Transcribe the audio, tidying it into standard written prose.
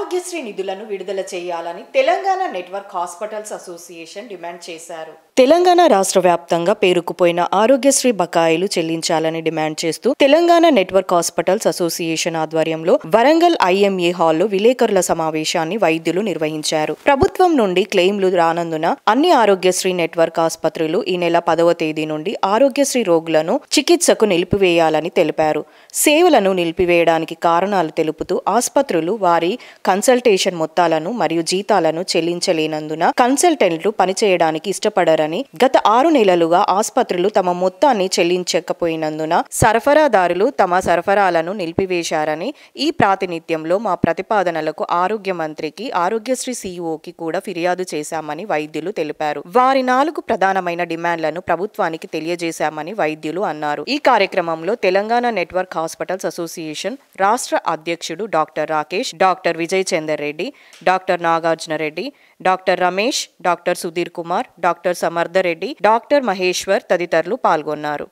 ఆరోగ్యశ్రీ నిధులను విడుదల చేయాలని Telangana network hospitals association demand చేశారు. తెలంగాణ రాష్ట్ర వ్యాప్తంగా పేరుకుపోయిన ఆరోగ్యశ్రీ బకాయిలు చెల్లించాలని డిమాండ్ చేస్తూ తెలంగాణ నెట్వర్క్ హాస్పిటల్స్ అసోసియేషన్ ఆధ్వర్యంలో వరంగల్ ఐఎంఏ హాల్లో విలేకరుల సమావేశాన్ని వైద్యులు నిర్వహించారు. ప్రభుత్వం నుండి క్లెయిమ్లు రానందున అన్ని ఆరోగ్యశ్రీ నెట్వర్క్ ఆసుపత్రులు ఈ నెల 10వ తేదీ నుండి ఆరోగ్యశ్రీ రోగులను చికిత్సకు నిలిపివేయాలని తెలిపారు. సేవలను నిలిపివేయడానికి కారణాలు తెలుపుతూ ఆసుపత్రులు వారి కన్సల్టేషన్ మొత్తాలను మరియు జీతాలను చెల్లించలేనందున కన్సల్టెంట్లు పనిచేయడానికి ఇష్టపడరని, గత 6 నెలలుగా ఆసుపత్రులు తమ మొత్తాన్ని చెల్లించకపోయినందున సరఫరాదారులు తమ సరఫరాలను నిలిపివేశారని, ఈ ప్రాతినిధ్యంలో మా ప్రతిపాదనలకు ఆరోగ్య మంత్రికి, ఆరోగ్యశ్రీ సీఈఓకి కూడా ఫిర్యాదు చేశామని వైద్యులు తెలిపారు. వారి 4 ప్రధానమైన డిమాండ్లను ప్రభుత్వానికి తెలియజేశామని వైద్యులు అన్నారు. ఈ కార్యక్రమంలో తెలంగాణ నెట్వర్క్ హాస్పిటల్స్ అసోసియేషన్ రాష్ట్ర అధ్యక్షుడు doctor Rakesh, doctor Vijay Chander Reddy, doctor Nagarjuna Reddy, doctor Ramesh, doctor Sudhir Kumar, doctor Samartha Reddy, doctor Maheshwar తదితరులు పాల్గొన్నారు.